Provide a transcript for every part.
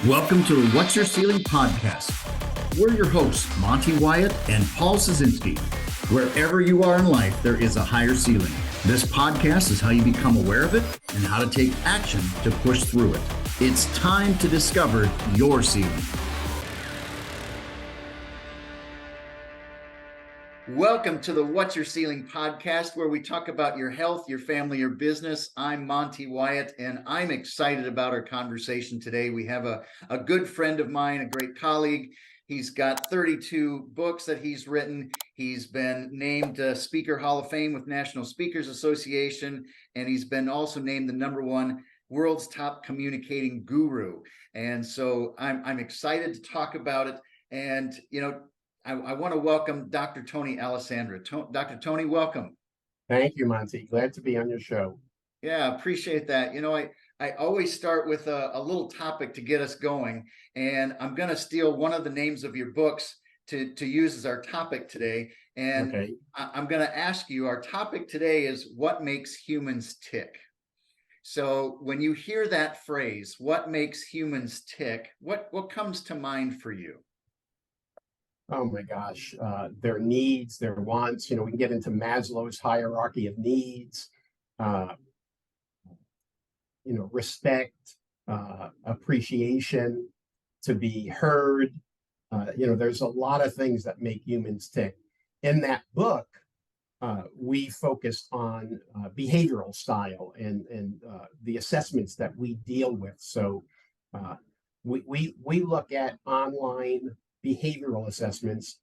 Welcome to the What's Your Ceiling podcast. We're your hosts, Monty Wyatt and Paul Szynski. Wherever you are in life, there is a higher ceiling. This podcast is how you become aware of it and how to take action to push through it. It's time to discover your ceiling. Welcome to the What's Your Ceiling podcast, where we talk about your health, your family, your business. I'm Monty Wyatt, and I'm excited about our conversation today. We have a good friend of mine, a great colleague. He's got 32 books that he's written. He's been named Speaker Hall of Fame with National Speakers Association, and he's been also named the #1 world's top communicating guru. And so I'm excited to talk about it. And, I want to welcome Dr. Tony Alessandra. Dr. Tony, welcome. Thank you, Monty. Glad to be on your show. Yeah, appreciate that. I always start with a little topic to get us going, and I'm going to steal one of the names of your books to use as our topic today. And okay. I'm going to ask you, our topic today is what makes humans tick. So when you hear that phrase, what makes humans tick, what comes to mind for you? Oh my gosh, their needs, their wants. We can get into Maslow's hierarchy of needs, respect, appreciation, to be heard. There's a lot of things that make humans tick. In that book, we focused on behavioral style and the assessments that we deal with. So we look at online behavioral assessments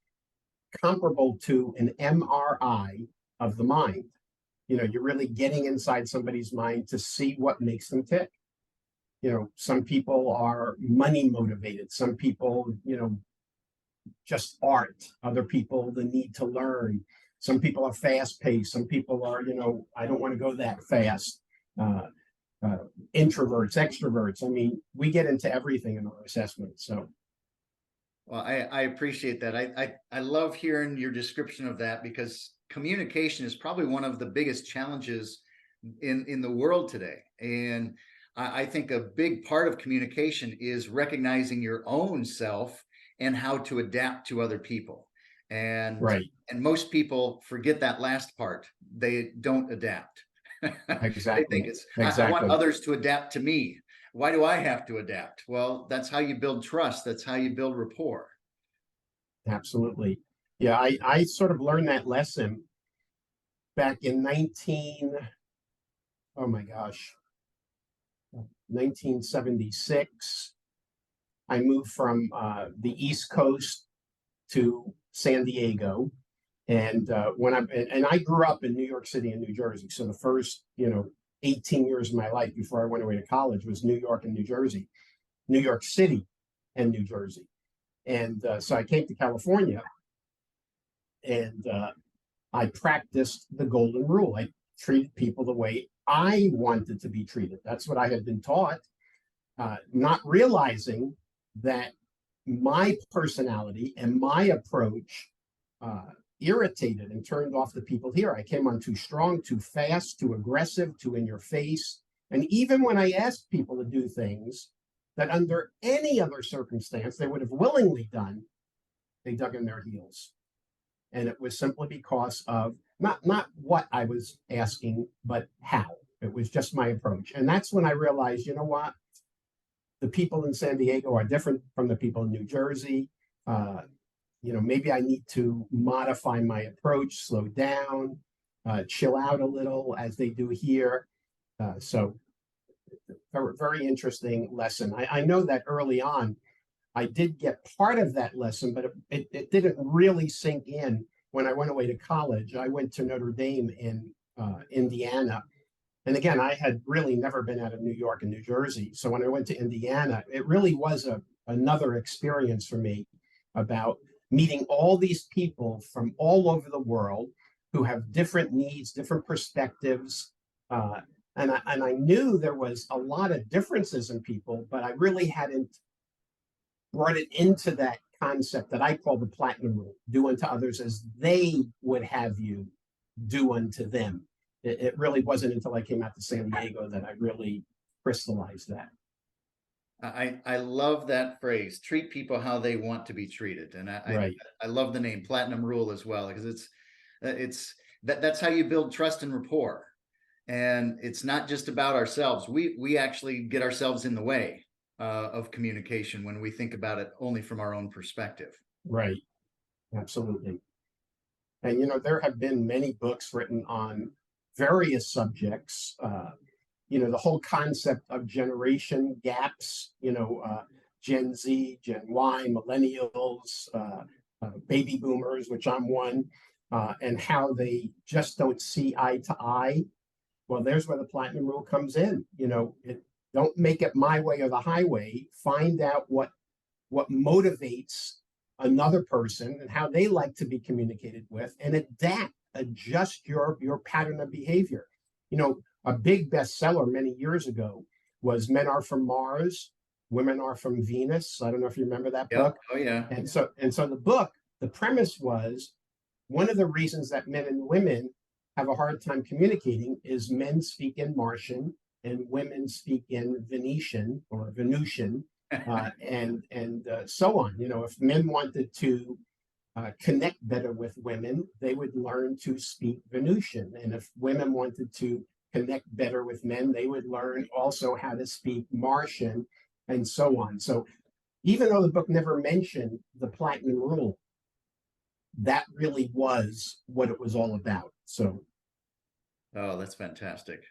comparable to an MRI of the mind. You're really getting inside somebody's mind to see what makes them tick. Some people are money motivated. Some people, just art. Other people, the need to learn. Some people are fast paced. Some people are, I don't want to go that fast. Introverts, extroverts. I mean, we get into everything in our assessment. So. Well, I appreciate that. I love hearing your description of that, because communication is probably one of the biggest challenges in the world today. And I think a big part of communication is recognizing your own self and how to adapt to other people. And right. And most people forget that last part. They don't adapt. Exactly. They think I want others to adapt to me. Why do I have to adapt? Well, that's how you build trust. That's how you build rapport. Absolutely. Yeah, I sort of learned that lesson back in 1976. I moved from the East Coast to San Diego. And I grew up in New York City and New Jersey. So the first, 18 years of my life before I went away to college was New York and New Jersey, New York City and New Jersey. And so I came to California, and I practiced the golden rule. I treated people the way I wanted to be treated. That's what I had been taught, not realizing that my personality and my approach irritated and turned off the people here. I came on too strong, too fast, too aggressive, too in your face. And even when I asked people to do things that under any other circumstance they would have willingly done, they dug in their heels. And it was simply because of not what I was asking, but how. It was just my approach. And that's when I realized, you know what? The people in San Diego are different from the people in New Jersey. Maybe I need to modify my approach, slow down, chill out a little as they do here. So very, very interesting lesson. I know that early on, I did get part of that lesson, but it didn't really sink in when I went away to college. I went to Notre Dame in Indiana. And again, I had really never been out of New York and New Jersey. So when I went to Indiana, it really was another experience for me about meeting all these people from all over the world who have different needs, different perspectives. And I knew there was a lot of differences in people, but I really hadn't brought it into that concept that I call the platinum rule: do unto others as they would have you do unto them. It really wasn't until I came out to San Diego that I really crystallized that. I love that phrase, treat people how they want to be treated. And Right, I love the name Platinum Rule as well, because it's that's how you build trust and rapport. And it's not just about ourselves. We actually get ourselves in the way of communication when we think about it only from our own perspective. right, absolutely. And there have been many books written on various subjects. The whole concept of generation gaps. Gen Z, Gen Y, millennials, baby boomers, which I'm one, and how they just don't see eye to eye. Well, there's where the platinum rule comes in. Don't make it my way or the highway. Find out what motivates another person and how they like to be communicated with, and adjust your pattern of behavior. A big bestseller many years ago was Men Are From Mars, Women Are From Venus. I don't know if you remember that Yep. book. Oh yeah. And so the book, the premise was, one of the reasons that men and women have a hard time communicating is men speak in Martian and women speak in Venetian or Venusian, and so on. If men wanted to connect better with women, they would learn to speak Venusian, and if women wanted to connect better with men, they would learn also how to speak Martian, and so on. So even though the book never mentioned the platinum rule, that really was what it was all about. So Oh, that's fantastic.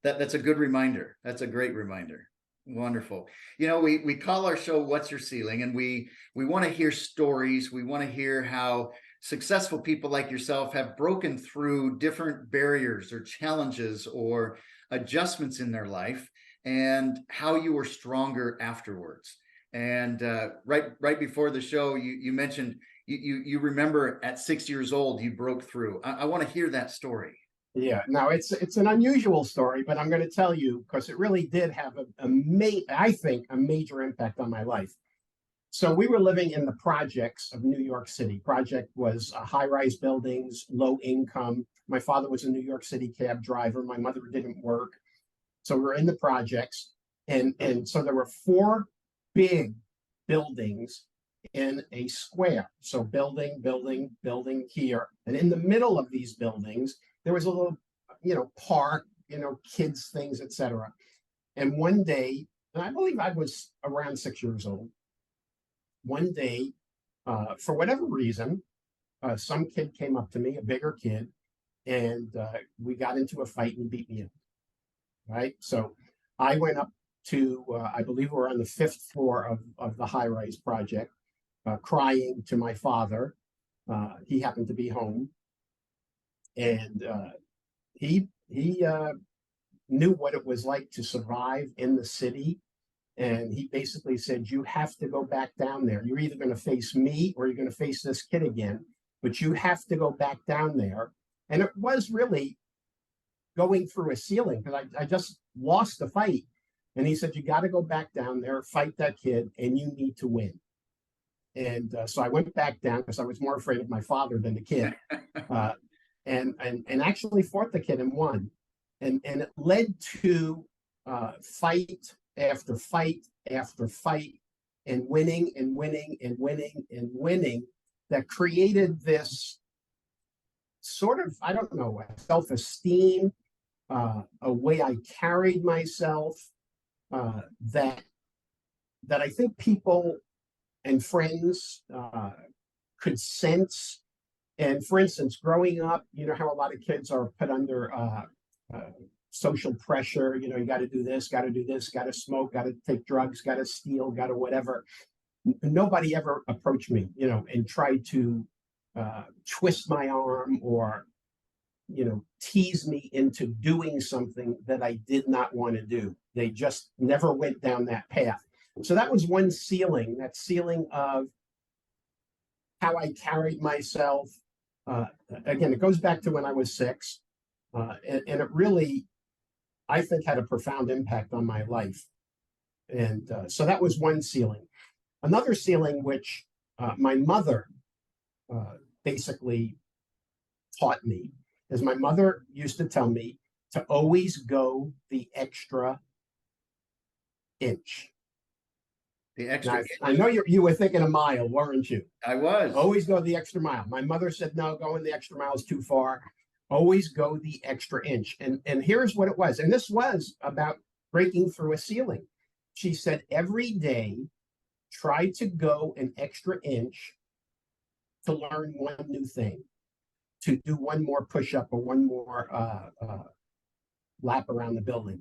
That's a good reminder. That's a great reminder. Wonderful. We call our show "What's Your Ceiling," and we want to hear stories. We want to hear how successful people like yourself have broken through different barriers or challenges or adjustments in their life, and how you were stronger afterwards. And right before the show, you mentioned you remember at 6 years old you broke through. I want to hear that story. yeah, now it's an unusual story, but I'm going to tell you because it really did have I think a major impact on my life. So we were living in the projects of New York City. Project was high-rise buildings, low income. My father was a New York City cab driver. My mother didn't work. So we were in the projects. And so there were four big buildings in a square. So building, building, building here. And in the middle of these buildings, there was a little, park, kids, things, etc. And one day, and I believe I was around 6 years old, one day, for whatever reason, some kid came up to me, a bigger kid, and we got into a fight and he beat me up. Right. So I went up to, I believe we're on the fifth floor of the high rise project, crying to my father. He happened to be home, and he knew what it was like to survive in the city. And he basically said, you have to go back down there. You're either going to face me or you're going to face this kid again, but you have to go back down there. And it was really going through a ceiling because I just lost the fight. And he said, you got to go back down there, fight that kid, and you need to win. And so I went back down because I was more afraid of my father than the kid, uh, and actually fought the kid and won. And it led to fight after fight after fight, and winning and winning and winning and winning, that created this sort of, I don't know, self-esteem, a way I carried myself, that I think people and friends could sense. And for instance, growing up, how a lot of kids are put under social pressure. You got to do this, got to do this, got to smoke, got to take drugs, got to steal, got to whatever. Nobody ever approached me, and tried to twist my arm or tease me into doing something that I did not want to do. They just never went down that path. So that was one ceiling, that ceiling of how I carried myself. Again, it goes back to when I was 6, and it really, I think, had a profound impact on my life. And so that was one ceiling. Another ceiling, which my mother basically taught me, is my mother used to tell me to always go the extra inch. The Now, extra I inch. know you were thinking a mile, weren't you? I was. Always go the extra mile. My mother said, no, going the extra mile is too far. Always go the extra inch. And here's what it was. And this was about breaking through a ceiling. She said, every day, try to go an extra inch to learn one new thing, to do one more push up or one more lap around the building,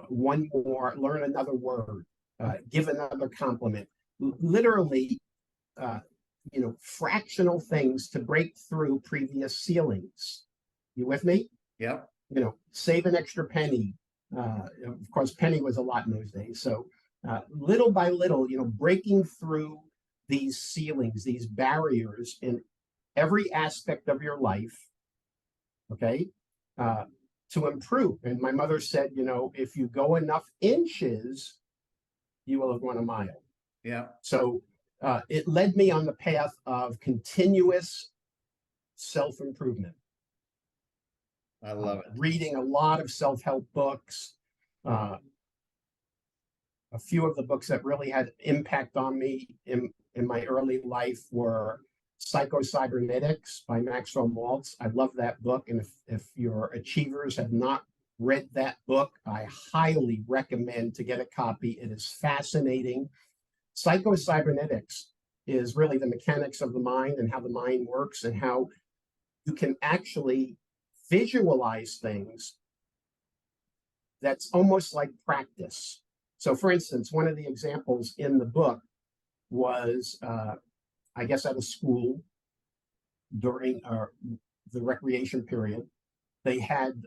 one more, learn another word, give another compliment. Literally, uh, fractional things to break through previous ceilings. You with me? Yep. Save an extra penny. Of course, penny was a lot in those days. So little by little, breaking through these ceilings, these barriers in every aspect of your life, okay, to improve. And my mother said, if you go enough inches, you will have gone a mile. Yeah. So it led me on the path of continuous self-improvement. I love it. Reading a lot of self-help books. A few of the books that really had impact on me in my early life were Psycho-Cybernetics by Maxwell Maltz. I love that book. And if your achievers have not read that book, I highly recommend to get a copy. It is fascinating. Psycho-Cybernetics is really the mechanics of the mind and how the mind works and how you can actually visualize things that's almost like practice. So, for instance, one of the examples in the book was, I guess, at a school during the recreation period, they had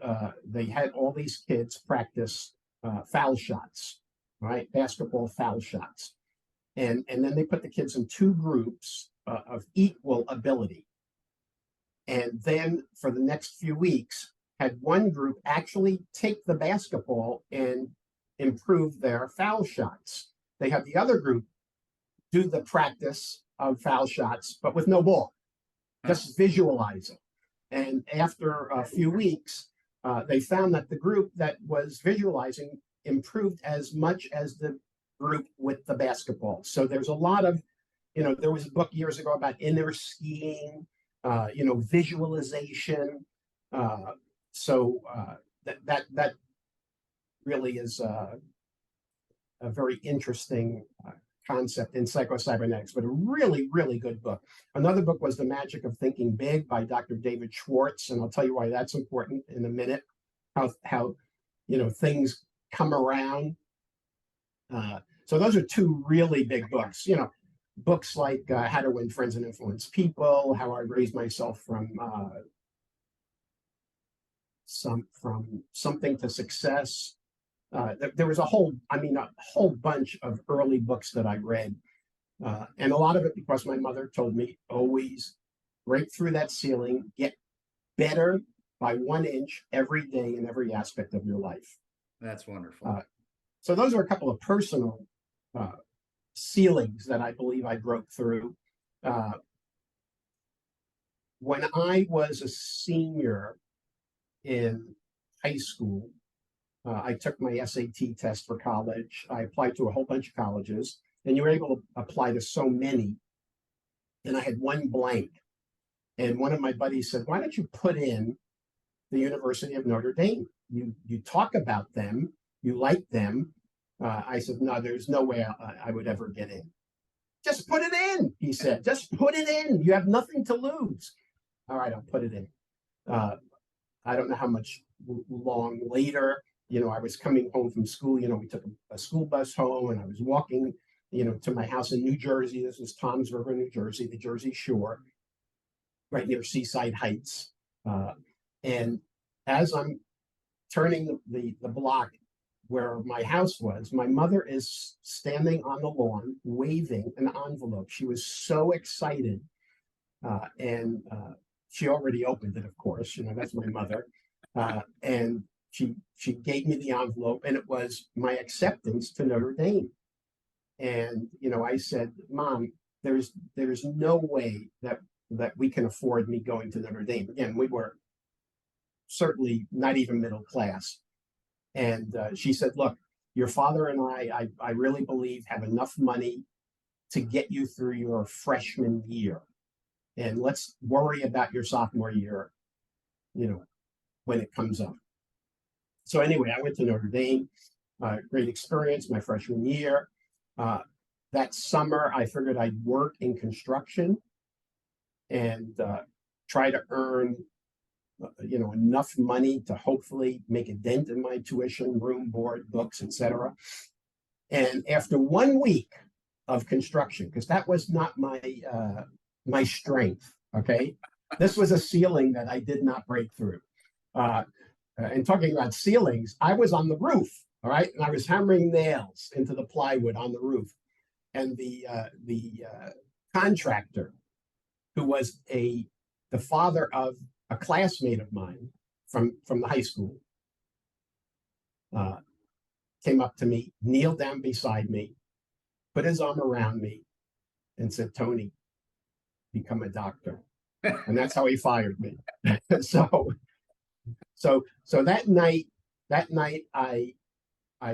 all these kids practice foul shots, right? Basketball foul shots, and then they put the kids in two groups of equal ability, and then for the next few weeks, had one group actually take the basketball and improve their foul shots. They had the other group do the practice of foul shots, but with no ball, just visualize it. And after a few weeks, they found that the group that was visualizing improved as much as the group with the basketball. So there's a lot of, there was a book years ago about inner skiing, visualization. So that really is a very interesting concept in Psycho-Cybernetics, but a really, really good book. Another book was The Magic of Thinking Big by Dr. David Schwartz, and I'll tell you why that's important in a minute, how things come around. So those are two really big books, books like How to Win Friends and Influence People, How I Raised Myself from Something to Success. There was a whole bunch of early books that I read, and a lot of it because my mother told me, always break through that ceiling, get better by 1 inch every day in every aspect of your life. That's wonderful. So those are a couple of personal ceilings that I believe I broke through. When I was a senior in high school, I took my SAT test for college. I applied to a whole bunch of colleges, and you were able to apply to so many. And I had one blank. And one of my buddies said, why don't you put in the University of Notre Dame? You talk about them, you like them. I said, no, there's no way I would ever get in. Just put it in, he said. Just put it in. You have nothing to lose. All right, I'll put it in. I don't know how much long later, I was coming home from school. We took a school bus home, and I was walking, to my house in New Jersey. This was Toms River, New Jersey, the Jersey Shore, right near Seaside Heights. And as I'm turning the block where my house was, my mother is standing on the lawn waving an envelope. She was so excited. And she already opened it, of course. That's my mother. And she gave me the envelope, and it was my acceptance to Notre Dame. And I said, Mom, there's no way that we can afford me going to Notre Dame. Again, we were certainly not even middle class. And she said, look, your father and I really believe, have enough money to get you through your freshman year. And let's worry about your sophomore year, when it comes up. So anyway, I went to Notre Dame, great experience my freshman year. That summer, I figured I'd work in construction and try to earn enough money to hopefully make a dent in my tuition, room, board, books, etc. And after 1 week of construction, because that was not my strength, okay, this was a ceiling that I did not break through. And talking about ceilings, I was on the roof, all right, and I was hammering nails into the plywood on the roof, and the contractor, who was the father of a classmate of mine from the high school, came up to me, kneeled down beside me, put his arm around me, and said, "Tony, become a doctor." And that's how he fired me. So that night I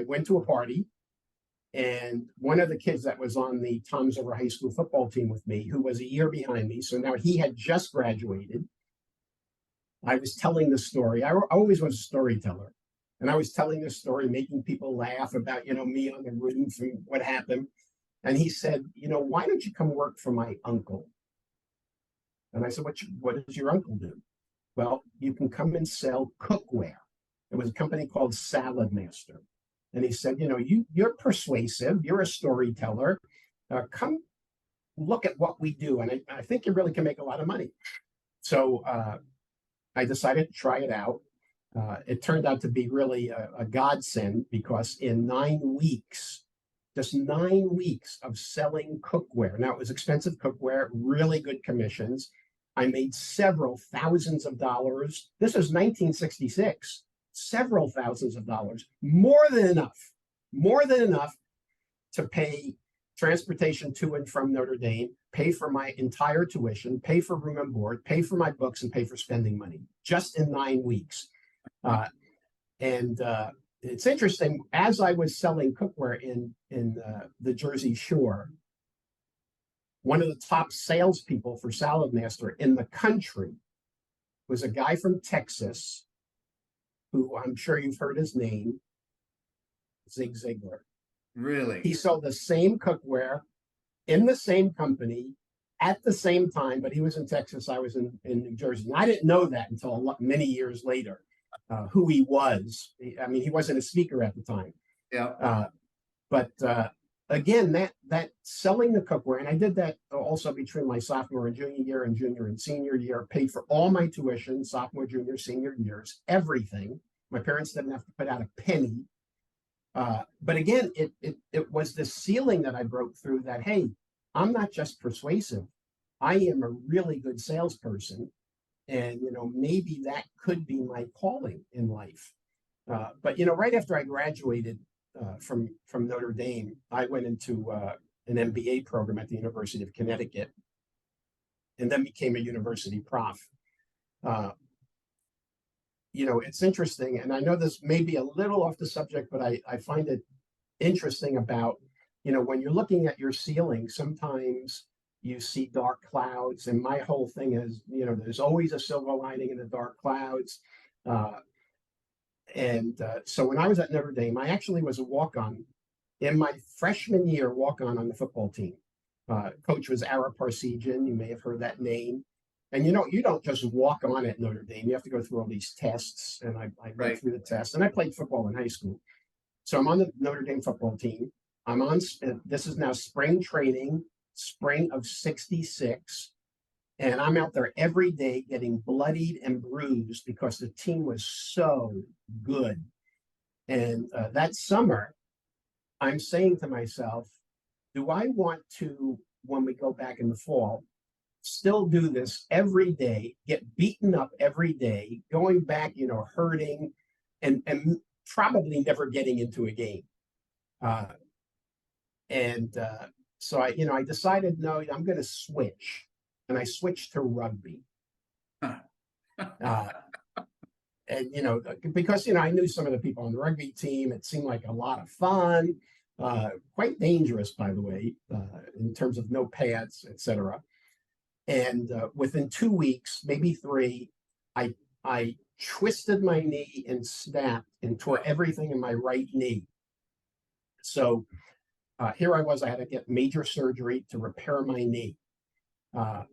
went to a party, and one of the kids that was on the Toms River High School football team with me, who was a year behind me, so now he had just graduated. I was telling the story. I always was a storyteller, and I was telling the story, making people laugh about me on the roof and what happened. And he said, "Why don't you come work for my uncle?" And I said, "What does your uncle do?" "Well, you can come and sell cookware." It was a company called Salad Master. And he said, "You're persuasive. You're a storyteller. Come look at what we do. And I think you really can make a lot of money." So I decided to try it out. It turned out to be really a godsend, because in 9 weeks, just 9 weeks of selling cookware. Now, it was expensive cookware, really good commissions. I made several thousands of dollars. This was 1966. Several thousands of dollars, more than enough to pay transportation to and from Notre Dame, pay for my entire tuition, pay for room and board, pay for my books, and pay for spending money, just in 9 weeks. And it's interesting, as I was selling cookware in the Jersey Shore, one of the top salespeople for Salad Master in the country was a guy from Texas, who I'm sure you've heard his name, Zig Ziglar. Really? He sold the same cookware in the same company at the same time, but he was in Texas, I was in New Jersey. And I didn't know that until many years later, who he was. I mean, he wasn't a speaker at the time. Yeah. But again, that selling the cookware, and I did that also between my sophomore and junior year and junior and senior year, paid for all my tuition, sophomore, junior, senior years, everything. My parents didn't have to put out a penny. But again, it was the ceiling that I broke through, that, hey, I'm not just persuasive. I am a really good salesperson. And, maybe that could be my calling in life. But, right after I graduated from Notre Dame, I went into an MBA program at the University of Connecticut, and then became a university prof. It's interesting, and I know this may be a little off the subject, but I find it interesting about, when you're looking at your ceiling, sometimes you see dark clouds, and my whole thing is, there's always a silver lining in the dark clouds. So when I was at Notre Dame, I actually was a walk-on in my freshman year, walk-on the football team. Coach was Ara Parsegian. You may have heard that name. And you don't just walk on at Notre Dame. You have to go through all these tests. And I went through the tests. And I played football in high school. So I'm on the Notre Dame football team. This is now spring training, spring of '66. And I'm out there every day getting bloodied and bruised because the team was so good. And that summer, I'm saying to myself, do I want to, when we go back in the fall, still do this every day, get beaten up every day, going back, hurting, and probably never getting into a game. So I decided, no, I'm going to switch. And I switched to rugby. and because I knew some of the people on the rugby team, it seemed like a lot of fun, quite dangerous, by the way, in terms of no pads, etc. And within 2 weeks, maybe three, I twisted my knee and snapped and tore everything in my right knee. So here I was, I had to get major surgery to repair my knee. The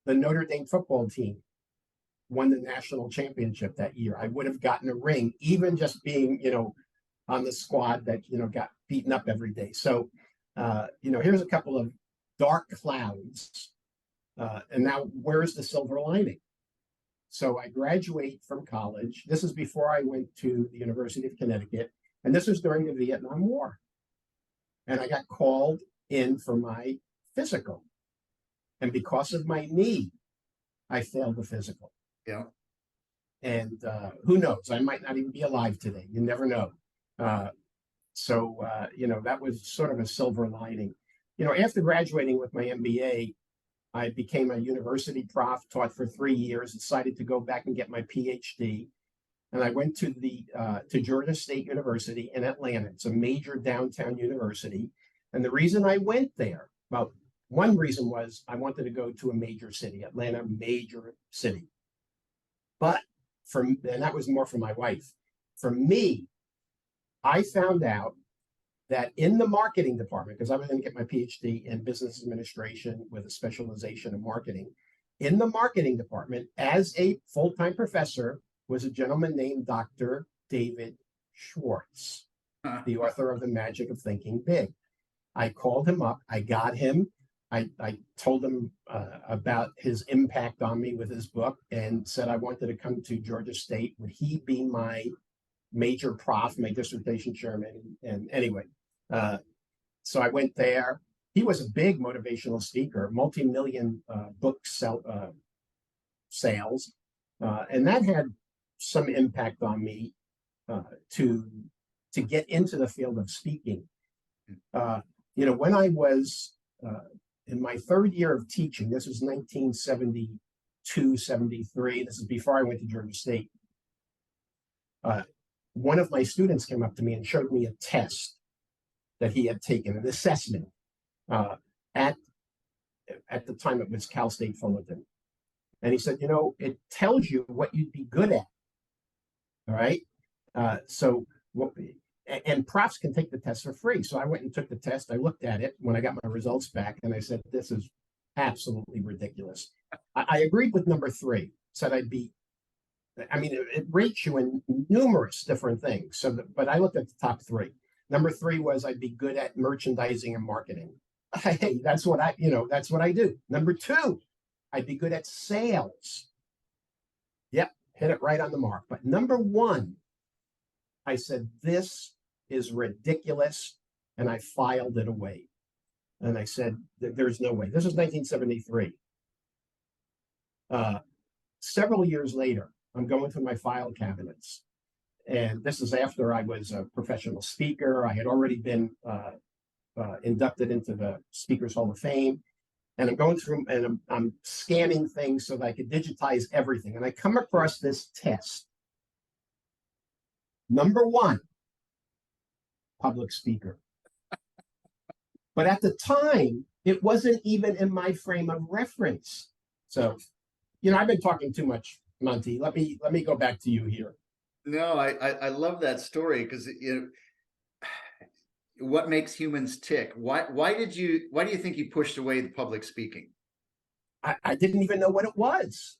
Notre Dame football team won the national championship that year. I would have gotten a ring, even just being, on the squad that, got beaten up every day. So, here's a couple of dark clouds. And now where's the silver lining? So I graduate from college. This is before I went to the University of Connecticut. And this was during the Vietnam War. And I got called in for my physical. And because of my knee, I failed the physical. Yeah. And who knows? I might not even be alive today. You never know. So that was sort of a silver lining. After graduating with my MBA, I became a university prof, taught for 3 years, decided to go back and get my PhD. And I went to to Georgia State University in Atlanta. It's a major downtown university. And the reason I went there, well, one reason was I wanted to go to a major city, Atlanta, major city. But and that was more for my wife. For me, I found out that in the marketing department, because I was going to get my PhD in business administration with a specialization in marketing, in the marketing department, as a full-time professor, was a gentleman named Dr. David Schwartz, the author of The Magic of Thinking Big. I called him up. I got him. I told him about his impact on me with his book and said I wanted to come to Georgia State. Would he be my major prof, my dissertation chairman? And anyway, so I went there. He was a big motivational speaker, multi-million book sales. And that had some impact on me to get into the field of speaking. When I was in my third year of teaching, this was 1972, 73. This is before I went to Georgia State. One of my students came up to me and showed me a test that he had taken, an assessment. At the time, it was Cal State Fullerton. And he said, it tells you what you'd be good at. All right. And profs can take the test for free. So I went and took the test. I looked at it when I got my results back, and I said, this is absolutely ridiculous. I agreed with number 3, said I'd be, it rates you in numerous different things. But I looked at the top 3. Number 3 was I'd be good at merchandising and marketing. Hey, that's what I do. Number 2, I'd be good at sales. Yep, hit it right on the mark. But number 1, I said, this is ridiculous. And I filed it away. And I said, there's no way. This was 1973. Several years later, I'm going through my file cabinets. And this is after I was a professional speaker. I had already been inducted into the Speakers Hall of Fame. And I'm going through and I'm scanning things so that I could digitize everything. And I come across this test. Number 1, public speaker. But at the time, it wasn't even in my frame of reference. So, I've been talking too much, Monty. Let me go back to you here. No, I love that story because what makes humans tick? Why do you think you pushed away the public speaking? I didn't even know what it was.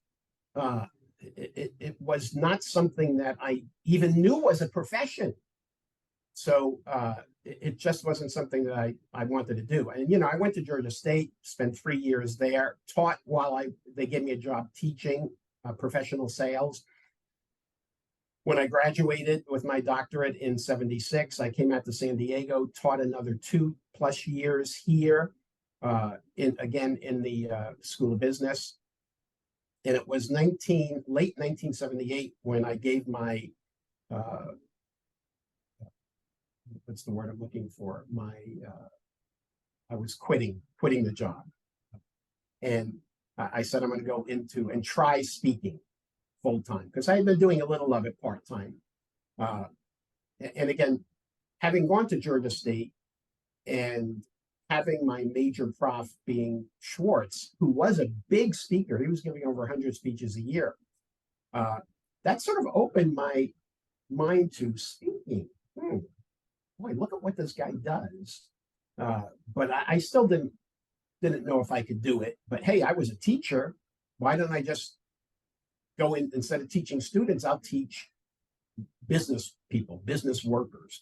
It was not something that I even knew was a profession. So it just wasn't something that I wanted to do. And, I went to Georgia State, spent 3 years there, taught while they gave me a job teaching professional sales. When I graduated with my doctorate in 76, I came out to San Diego, taught another 2+ years here, in the School of Business. And it was late 1978 when I gave my, what's the word I'm looking for? I was quitting the job. And I said, I'm going to go into and try speaking full time because I had been doing a little of it part time. And again, having gone to Georgia State and having my major prof being Schwartz, who was a big speaker, he was giving over 100 speeches a year. That sort of opened my mind to speaking. Boy, look at what this guy does. But I still didn't know if I could do it. But hey, I was a teacher. Why don't I just go in, instead of teaching students, I'll teach business people, business workers.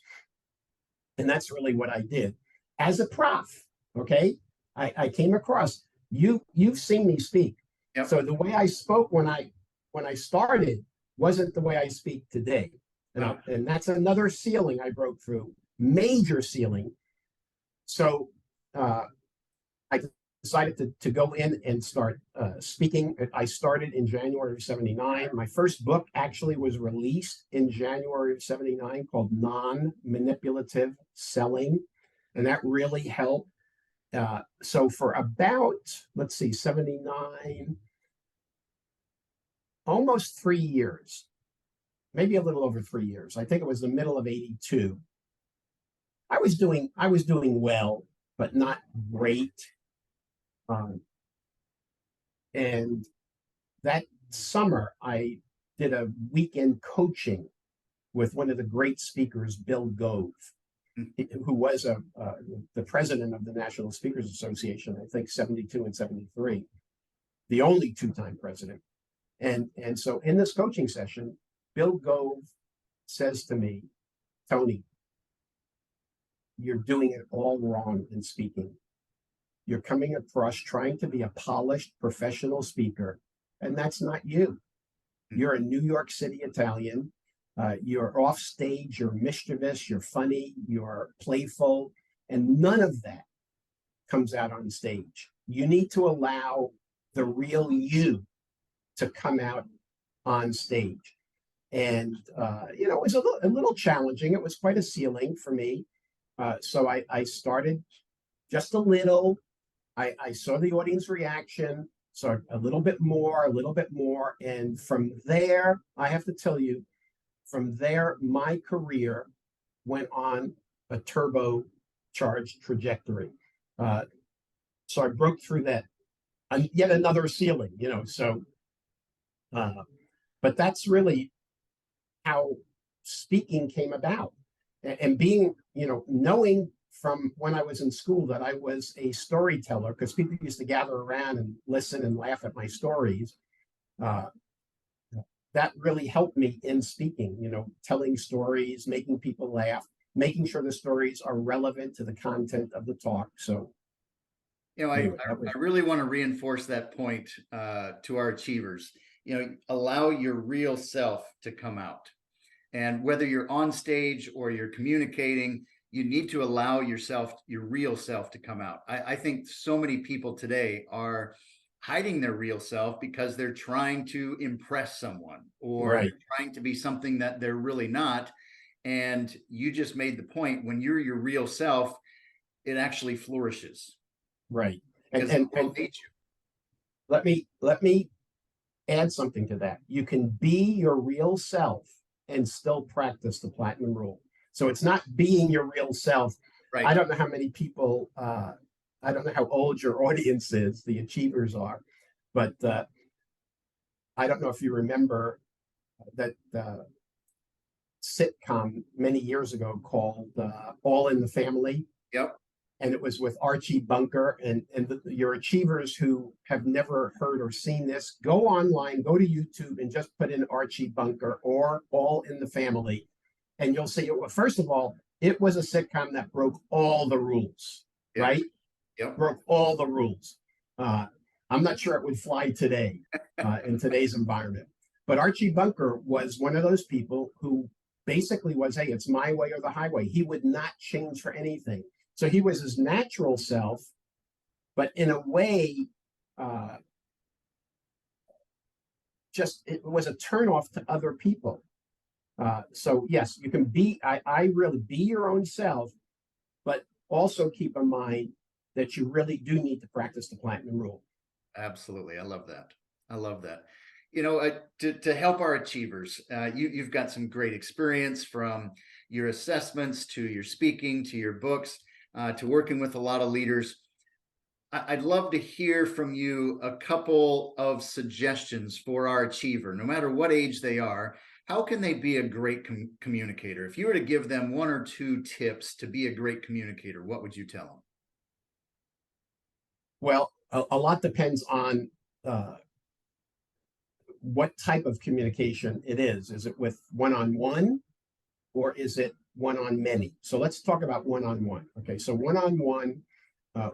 And that's really what I did as a prof. Okay. I came across you've seen me speak. Yep. So the way I spoke when I started wasn't the way I speak today. And that's another ceiling I broke through, major ceiling. So I decided to go in and start speaking. I started in January of 79. My first book actually was released in January of 79 called Non-Manipulative Selling. And that really helped. So for about, let's see, 79, almost 3 years, maybe a little over 3 years. I think it was the middle of 82. I was doing well, but not great. And that summer, I did a weekend coaching with one of the great speakers, Bill Gove, who was the president of the National Speakers Association, I think 72 and 73, the only two-time president. And so in this coaching session, Bill Gove says to me, Tony, you're doing it all wrong in speaking. You're coming across trying to be a polished professional speaker, and that's not you. You're a New York City Italian. You're off stage, you're mischievous, you're funny, you're playful, and none of that comes out on stage. You need to allow the real you to come out on stage. And, it was a little challenging. It was quite a ceiling for me. So I started just a little. I saw the audience reaction, so a little bit more. And from there, I have to tell you, from there, my career went on a turbocharged trajectory. So I broke through that, yet another ceiling, but that's really how speaking came about. And being, knowing from when I was in school that I was a storyteller, because people used to gather around and listen and laugh at my stories. That really helped me in speaking, telling stories, making people laugh, making sure the stories are relevant to the content of the talk. So, I really want to reinforce that point to our achievers. Allow your real self to come out. And whether you're on stage or you're communicating, you need to allow your real self to come out. I think so many people today are hiding their real self because they're trying to impress someone or trying to be something that they're really not. And you just made the point, when you're your real self, it actually flourishes. Right. And let me add something to that. You can be your real self and still practice the platinum rule. So it's not being your real self. Right. I don't know how many people, I don't know how old your audience is, the achievers are, but I don't know if you remember that sitcom many years ago called All in the Family. Yep. And it was with Archie Bunker. And your achievers who have never heard or seen this, go online, go to YouTube and just put in Archie Bunker or All in the Family. And you'll see, first of all, it was a sitcom that broke all the rules, right? Yep. Broke all the rules. I'm not sure it would fly today in today's environment. But Archie Bunker was one of those people who basically was, hey, it's my way or the highway. He would not change for anything. So he was his natural self, but in a way, it was a turnoff to other people. So yes, you can be, I really be your own self, but also keep in mind that you really do need to practice the platinum rule. Absolutely. I love that. To help our achievers, you've got some great experience from your assessments to your speaking to your books to working with a lot of leaders. I'd love to hear from you a couple of suggestions for our achiever, no matter what age they are. How can they be a great communicator? If you were to give them one or two tips to be a great communicator, what would you tell them? Well, a lot depends on uh, what type of communication it is. Is it with one-on-one or is it one-on-many? So let's talk about one-on-one. Okay, so one-on-one,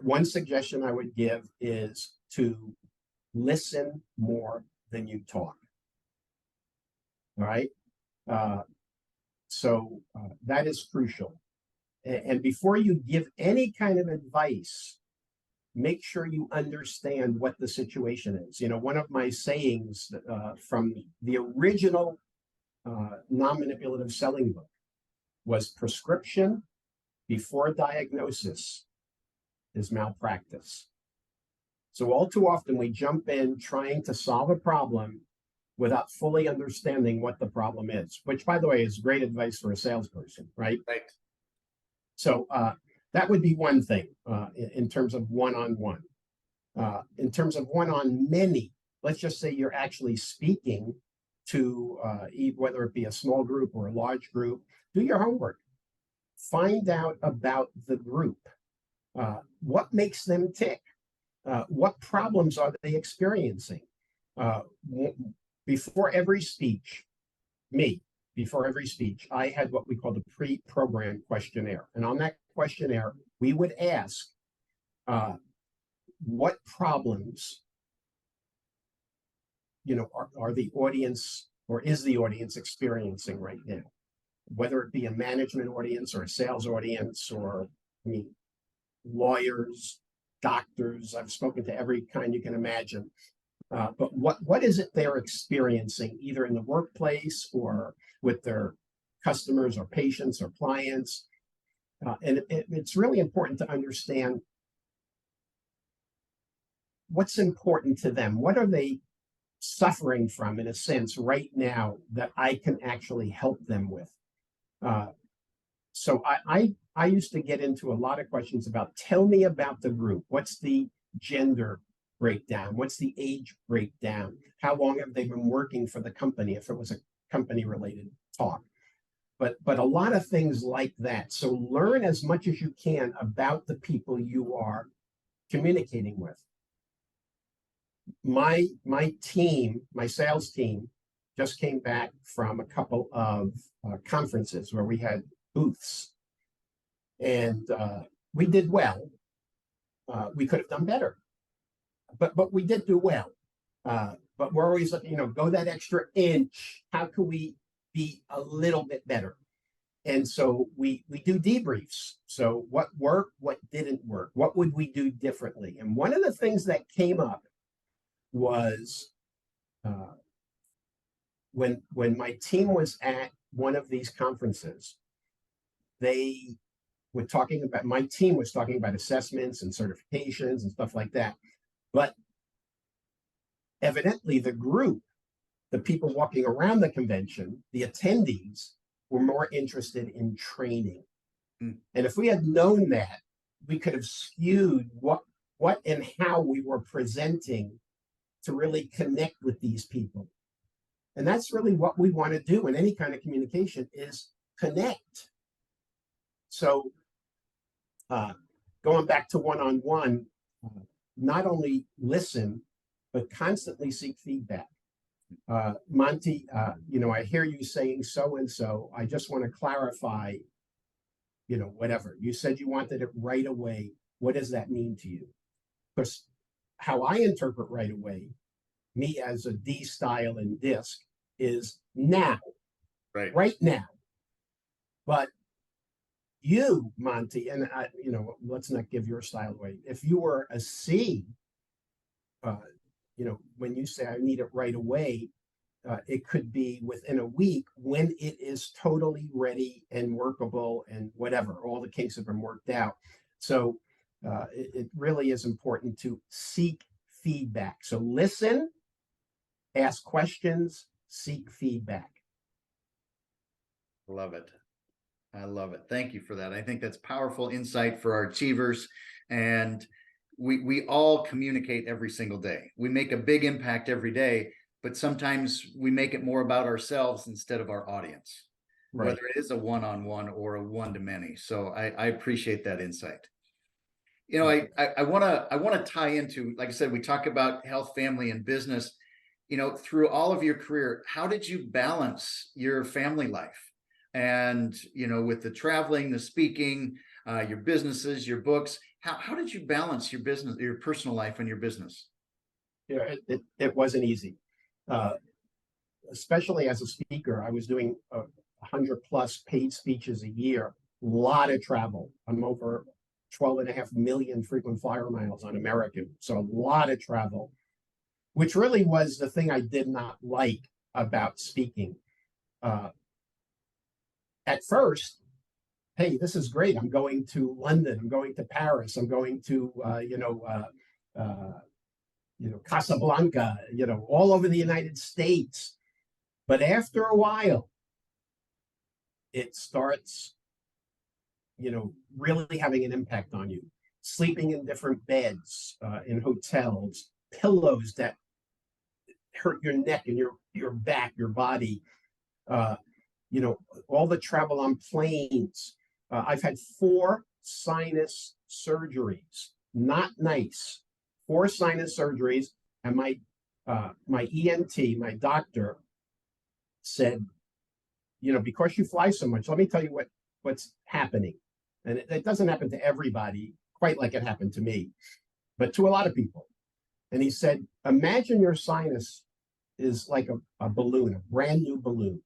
one suggestion I would give is to listen more than you talk. All right. Uh, so that is crucial. And before you give any kind of advice, make sure you understand what the situation is. One of my sayings from the original non-manipulative selling book was prescription before diagnosis is malpractice. So all too often we jump in trying to solve a problem without fully understanding what the problem is, which, by the way, is great advice for a salesperson, right? Right. So that would be one thing in terms of one-on-one. In terms of one-on-many, let's just say you're actually speaking to whether it be a small group or a large group, do your homework. Find out about the group. What makes them tick? What problems are they experiencing? Before every speech, before every speech, I had what we call the pre-programmed questionnaire. And on that questionnaire, we would ask what problems, are the audience or is the audience experiencing right now? Whether it be a management audience or a sales audience or, lawyers, doctors. I've spoken to every kind you can imagine. But what is it they're experiencing, either in the workplace or with their customers or patients or clients? And it's really important to understand what's important to them. What are they suffering from, in a sense, right now that I can actually help them with? So I used to get into a lot of questions about, tell me about the group. What's the gender breakdown? What's the age breakdown? How long have they been working for the company, if it was a company related talk? But a lot of things like that. So learn as much as you can about the people you are communicating with. My team, my sales team, just came back from a couple of conferences where we had booths, and we did well. We could have done better, but we did do well. But we're always looking, go that extra inch. How can we be a little bit better? And so we do debriefs. So what worked, what didn't work, what would we do differently? And one of the things that came up was when my team was at one of these conferences, they were talking about, my team was talking about assessments and certifications and stuff like that. But evidently the group, the people walking around the convention, the attendees, were more interested in training. And if we had known that, we could have skewed what and how we were presenting to really connect with these people. And that's really what we want to do in any kind of communication, is connect. So going back to one-on-one, not only listen, but constantly seek feedback. Monty, I hear you saying so-and-so. I just want to clarify, whatever. You said you wanted it right away. What does that mean to you? Because how I interpret right away, me as a D style in DISC, is now, right now. But you, Monty, and let's not give your style away. If you were a C, when you say I need it right away, it could be within a week when it is totally ready and workable and whatever. All the kinks have been worked out. So it really is important to seek feedback. So listen, ask questions, seek feedback. Love it. I love it. Thank you for that. I think that's powerful insight for our achievers. And we all communicate every single day. We make a big impact every day, but sometimes we make it more about ourselves instead of our audience, Right. whether it is a one-on-one or a one-to-many. So I appreciate that insight. You know, I want to tie into, like I said, we talk about health, family, and business. You know, through all of your career, how did you balance your family life? And, you know, with the traveling, the speaking, your businesses, your books, how did you balance your business, your personal life and your business? Yeah, it wasn't easy. Uh, Especially as a speaker, I was doing 100+ paid speeches a year, a lot of travel. I'm over 12.5 million frequent flyer miles on American. So a lot of travel, which really was the thing I did not like about speaking. At first, hey, this is great. I'm going to London. I'm going to Paris. I'm going to, Casablanca, all over the United States. But after a while, it starts, really having an impact on you. Sleeping in different beds, in hotels, pillows that hurt your neck and your back, your body. Uh, all the travel on planes. I've had 4 sinus surgeries. Not nice. 4 sinus surgeries, and my ENT, my doctor, said, because you fly so much, let me tell you what's happening. And it doesn't happen to everybody quite like it happened to me, but to a lot of people. And he said, imagine your sinus is like a balloon, a brand new balloon,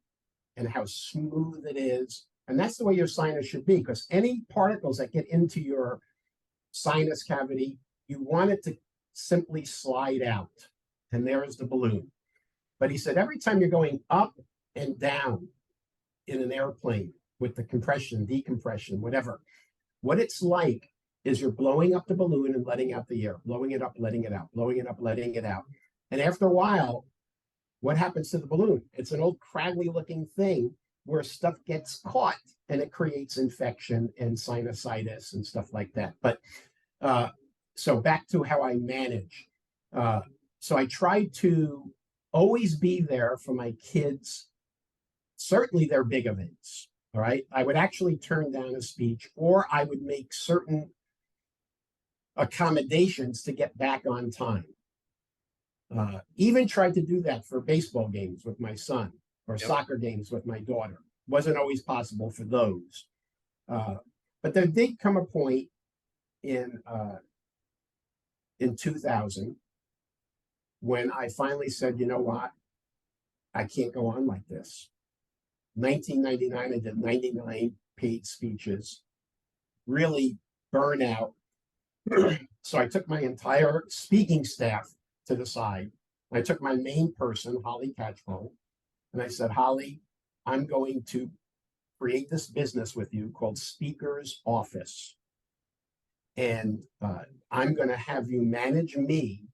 and how smooth it is. And that's the way your sinus should be, because any particles that get into your sinus cavity, you want it to simply slide out. And there's the balloon. But he said, every time you're going up and down in an airplane with the compression, decompression, whatever, what it's like is you're blowing up the balloon and letting out the air, blowing it up, letting it out, blowing it up, letting it out. And after a while, what happens to the balloon? It's an old craggly looking thing where stuff gets caught and it creates infection and sinusitis and stuff like that. But so back to how I manage. So I try to always be there for my kids, certainly their big events. All right. I would actually turn down a speech, or I would make certain accommodations to get back on time. Even tried to do that for baseball games with my son, or soccer games with my daughter. Wasn't always possible for those. But there did come a point in 2000 when I finally said, you know what? I can't go on like this. 1999, I did 99 paid speeches, really burnout. So I took my entire speaking staff to the side. I took my main person, Holly Catchpole, and I said, Holly, I'm going to create this business with you called Speaker's Office. And I'm going to have you manage me,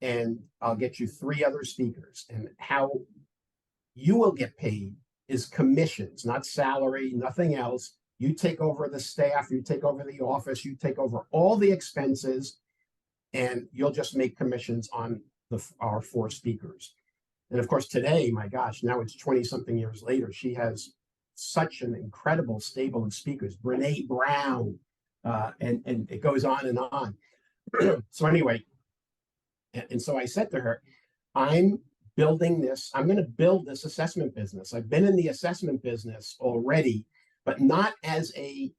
and I'll get you 3 other speakers. And how you will get paid is commissions, not salary, nothing else. You take over the staff, you take over the office, you take over all the expenses, and you'll just make commissions on our 4 speakers. And of course, today, my gosh, now it's 20-something years later, she has such an incredible stable of speakers, Brene Brown, and it goes on and on. So anyway, and so I said to her, I'm going to build this assessment business. I've been in the assessment business already, but not as a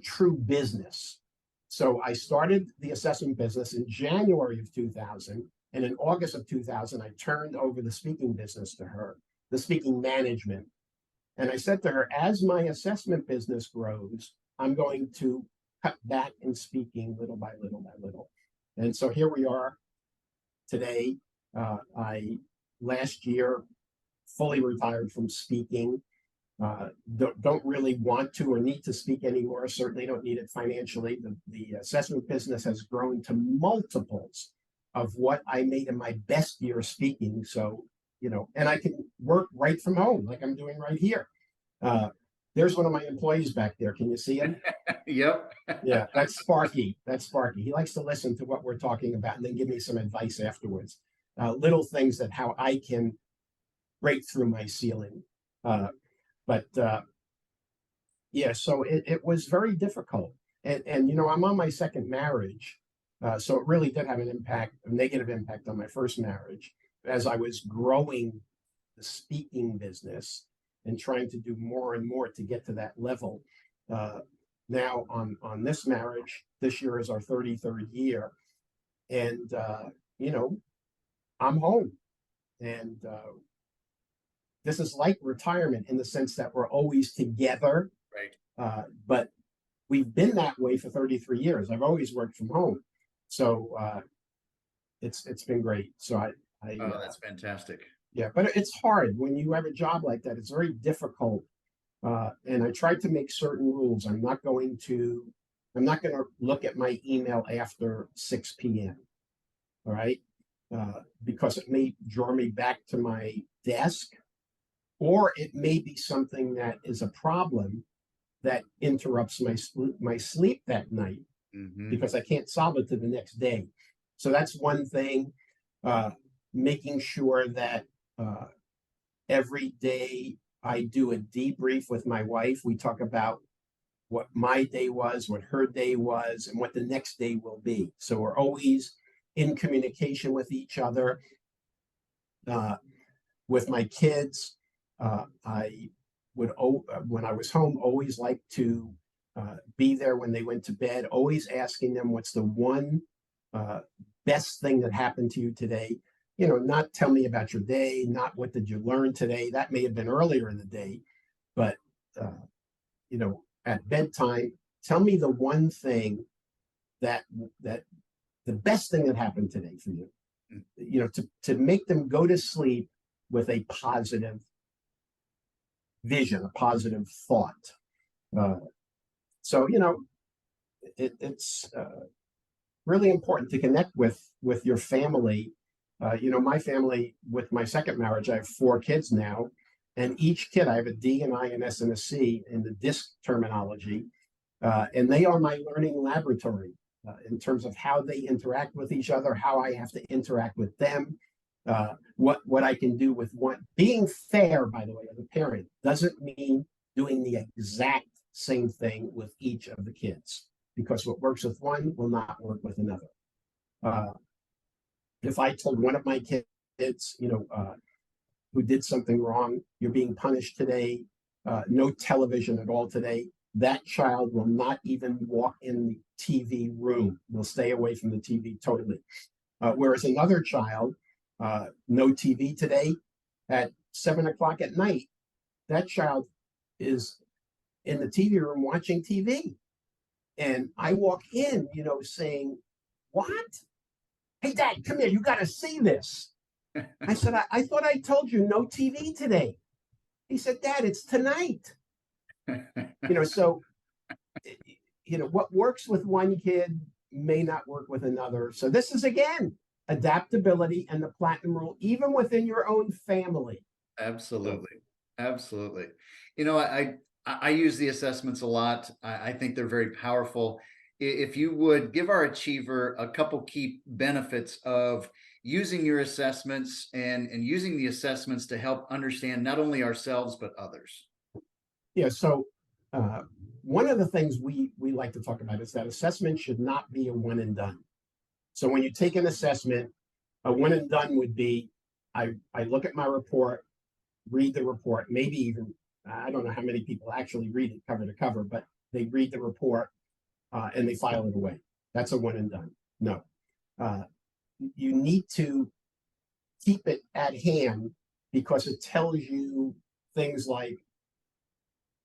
true business. So I started the assessment business in January of 2000. And in August of 2000, I turned over the speaking business to her, the speaking management. And I said to her, as my assessment business grows, I'm going to cut back in speaking little by little by little. And so here we are today. I last year fully retired from speaking. Don't really want to or need to speak anymore. Certainly don't need it financially. The assessment business has grown to multiples of what I made in my best year speaking. So, and I can work right from home like I'm doing right here. There's one of my employees back there. Can you see him? Yep. Yeah, that's Sparky. That's Sparky. He likes to listen to what we're talking about and then give me some advice afterwards. Little things that how I can break through my ceiling. But yeah, so it was very difficult. And I'm on my second marriage. So it really did have a negative impact on my first marriage as I was growing the speaking business and trying to do more and more to get to that level. Now on this marriage, this year is our 33rd year, and I'm home, and this is like retirement in the sense that we're always together, Right. but we've been that way for 33 years. I've always worked from home, so it's been great. So Oh, that's fantastic. yeah, but it's hard when you have a job like that. It's very difficult. And I tried to make certain rules. I'm not going to look at my email after 6 p.m. All right. Because it may draw me back to my desk, or it may be something that is a problem that interrupts my sleep that night because I can't solve it to the next day. So that's one thing. Making sure that every day I do a debrief with my wife. We talk about what my day was, what her day was, and what the next day will be. So we're always in communication with each other. With my kids, I would, when I was home, always like to be there when they went to bed, always asking them what's the one best thing that happened to you today. Not tell me about your day, not what did you learn today. That may have been earlier in the day, but at bedtime, tell me the one thing that the best thing that happened today for you. To make them go to sleep with a positive vision, a positive thought. So it's really important to connect with your family. My family, with my second marriage, I have 4 kids now, and each kid, I have a D, an I, an S, and a C in the DISC terminology, and they are my learning laboratory in terms of how they interact with each other, how I have to interact with them, what I can do with one. Being fair, by the way, as a parent, doesn't mean doing the exact same thing with each of the kids, because what works with one will not work with another. If I told one of my kids, who did something wrong, you're being punished today, no television at all today, that child will not even walk in the TV room. Will stay away from the TV totally. Whereas another child, no TV today, at 7 o'clock at night, that child is in the TV room watching TV. And I walk in, saying, "What? Hey, Dad, come here. You got to see this." I said, I thought I told you no TV today. He said, "Dad, it's tonight." So, what works with one kid may not work with another. So this is, again, adaptability and the platinum rule, even within your own family. Absolutely. Absolutely. I use the assessments a lot. I think they're very powerful. If you would give our achiever a couple key benefits of using your assessments and using the assessments to help understand not only ourselves, but others. Yeah. So one of the things we like to talk about is that assessment should not be a one and done. So when you take an assessment, a one and done would be, I look at my report, read the report, maybe even, I don't know how many people actually read it cover to cover, but they read the report and they file it away. That's a one and done. No. You need to keep it at hand because it tells you things like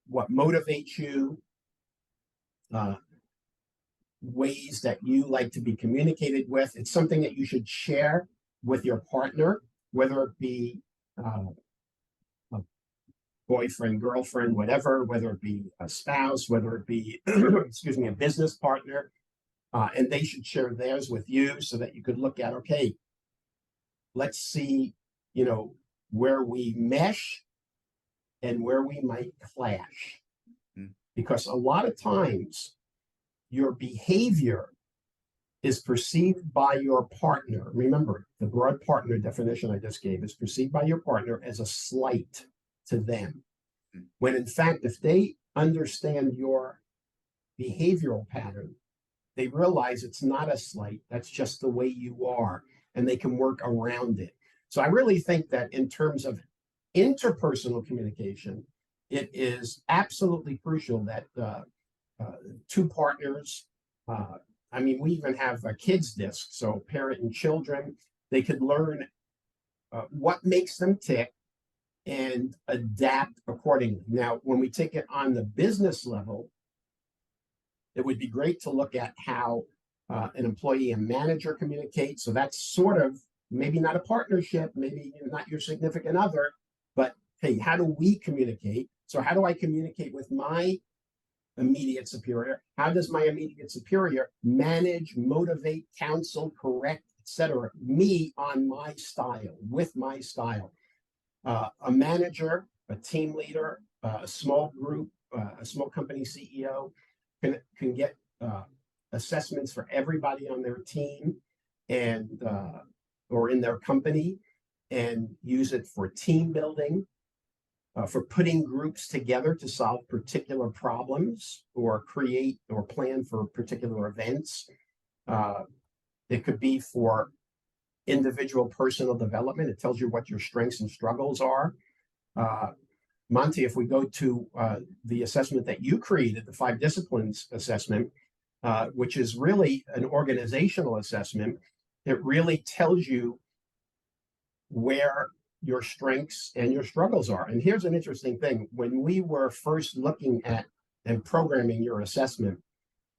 what motivates you, ways that you like to be communicated with. It's something that you should share with your partner, whether it be a boyfriend, girlfriend, whatever, whether it be a spouse, whether it be, excuse me, a business partner. and they should share theirs with you so that you could look at, okay, let's see, where we mesh and where we might clash. Mm. Because a lot of times your behavior is perceived by your partner. Remember, the broad partner definition I just gave is perceived by your partner as a slight to them. When in fact, if they understand your behavioral pattern, they realize it's not a slight, that's just the way you are, and they can work around it. So I really think that in terms of interpersonal communication, it is absolutely crucial that two partners, we even have a kids disc, so parent and children, they could learn what makes them tick and adapt accordingly. Now, when we take it on the business level, it would be great to look at how an employee and manager communicate. So that's sort of maybe not a partnership, maybe not your significant other, but hey, how do we communicate? So how do I communicate with my immediate superior? How does my immediate superior manage, motivate, counsel, correct, etc. me on my style, with my style? A manager, a team leader, a small group, a small company CEO can get assessments for everybody on their team and or in their company, and use it for team building, for putting groups together to solve particular problems or create or plan for particular events. It could be for individual personal development. It tells you what your strengths and struggles are. Monty, if we go to the assessment that you created, the 5 disciplines assessment, which is really an organizational assessment, it really tells you where your strengths and your struggles are. And here's an interesting thing. When we were first looking at and programming your assessment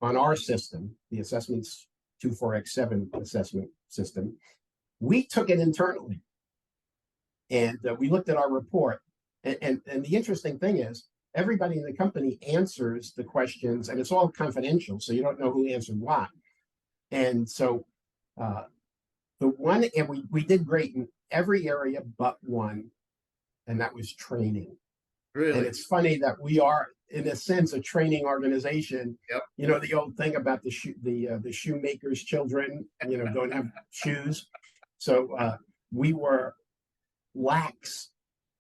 on our system, the assessments 24x7 assessment system, we took it internally. And we looked at our report. And the interesting thing is, everybody in the company answers the questions, and it's all confidential, so you don't know who answered what. And so we did great in every area but one, and that was training. Really? And it's funny that we are, in a sense, a training organization. Yep. You know, the old thing about the shoemaker's children, don't have shoes. So we were lax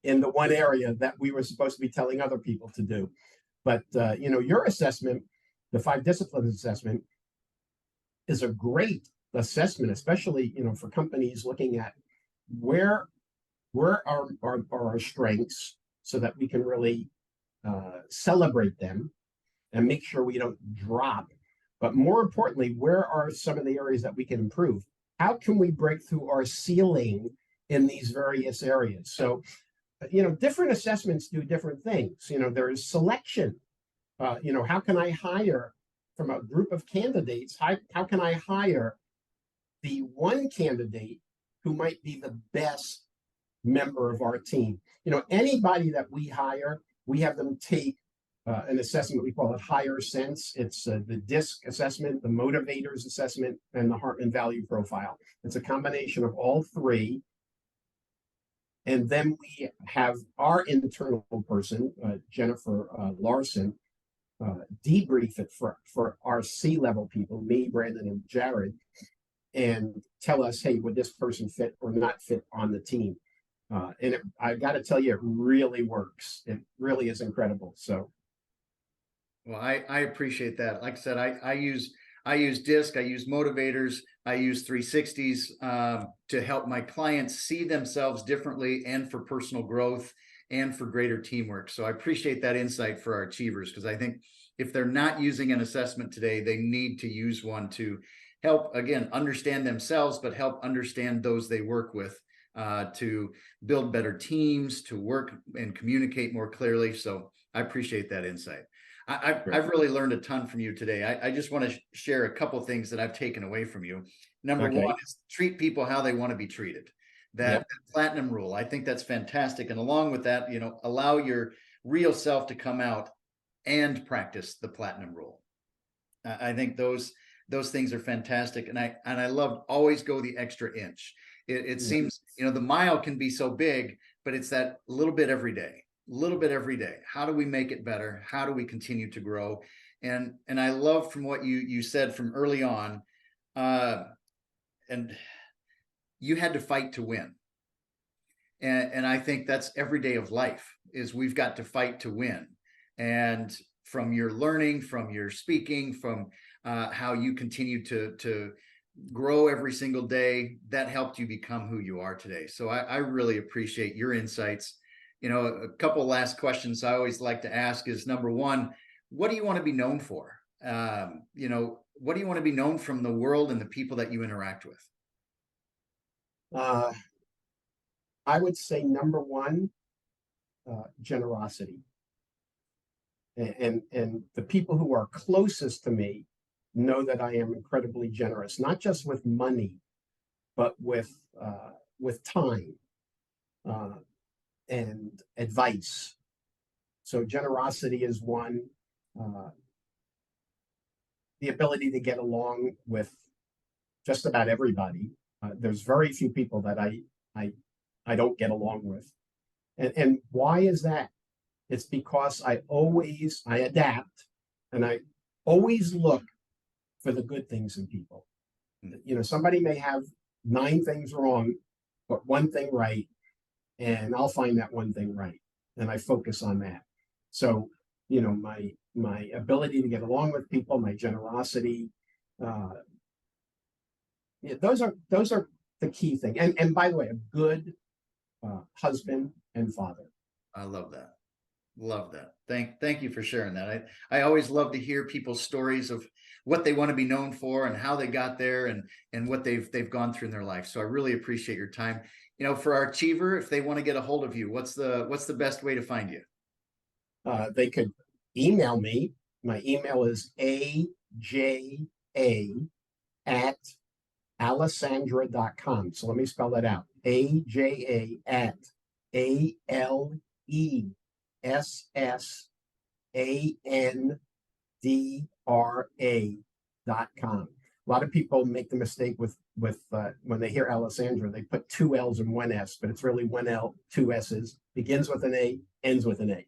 in the one area that we were supposed to be telling other people to do. But your assessment, the 5 disciplines assessment, is a great assessment, especially for companies looking at where are our strengths, so that we can really celebrate them and make sure we don't drop. But more importantly, where are some of the areas that we can improve? How can we break through our ceiling in these various areas? So, different assessments do different things. There is selection. How can I hire from a group of candidates? How can I hire the one candidate who might be the best member of our team? Anybody that we hire, we have them take an assessment. We call it Higher Sense. It's the DISC assessment, the Motivators assessment, and the Hartman Value Profile. It's a combination of all 3. And then we have our internal person, Jennifer Larson, debrief it for our C-level people, me, Brandon, and Jared, and tell us, hey, would this person fit or not fit on the team? And I got to tell you, it really works. It really is incredible. So, well, I appreciate that. Like I said, I use DISC, I use motivators, I use 360s to help my clients see themselves differently, and for personal growth and for greater teamwork. So I appreciate that insight for our achievers, because I think if they're not using an assessment today, they need to use one to help, again, understand themselves, but help understand those they work with, to build better teams, to work and communicate more clearly. So I appreciate that insight. I've really learned a ton from you today. I just want to share a couple things that I've taken away from you. Number one is treat people how they want to be treated. That platinum rule, I think that's fantastic. And along with that, allow your real self to come out and practice the platinum rule. I think those those things are fantastic. And I love always go the extra inch. It seems, the mile can be so big, but it's that little bit every day, little bit every day. How do we make it better? How do we continue to grow? And I love from what you said from early on, and you had to fight to win. And I think that's every day of life is we've got to fight to win. And from your learning, from your speaking, from how you continue to grow every single day, that helped you become who you are today. So I really appreciate your insights. A couple last questions I always like to ask is, number one, what do you want to be known for? What do you want to be known from the world and the people that you interact with? I would say number one, generosity. And the people who are closest to me know that I am incredibly generous, not just with money, but with time and advice. So generosity is one. The ability to get along with just about everybody. There's very few people that I don't get along with. And why is that? It's because I adapt, and I always look for the good things in people. Somebody may have 9 things wrong, but one thing right, and I'll find that one thing right, and I focus on that. So, my ability to get along with people, my generosity, those are the key thing. And by the way, a good husband and father. I love that. Love that. Thank you for sharing that. I always love to hear people's stories of what they want to be known for and how they got there and what they've gone through in their life. So I really appreciate your time. For our achiever, if they want to get a hold of you, what's the best way to find you? They could email me. My email is aja@alessandra.com. So let me spell that out. AJALESSANDRA.com. A lot of people make the mistake with when they hear Alessandra, they put 2 L's and 1 S, but it's really 1 L, 2 S's, begins with an A, ends with an A.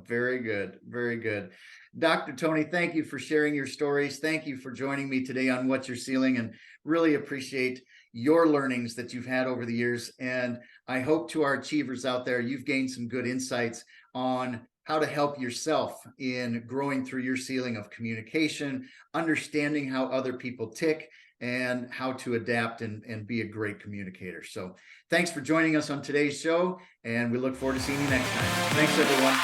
Very good. Very good. Dr. Tony, thank you for sharing your stories. Thank you for joining me today on What You're Sealing, and really appreciate your learnings that you've had over the years. And I hope to our achievers out there, you've gained some good insights on how to help yourself in growing through your sealing of communication, understanding how other people tick, and how to adapt and be a great communicator. So thanks for joining us on today's show, and we look forward to seeing you next time. Thanks, everyone.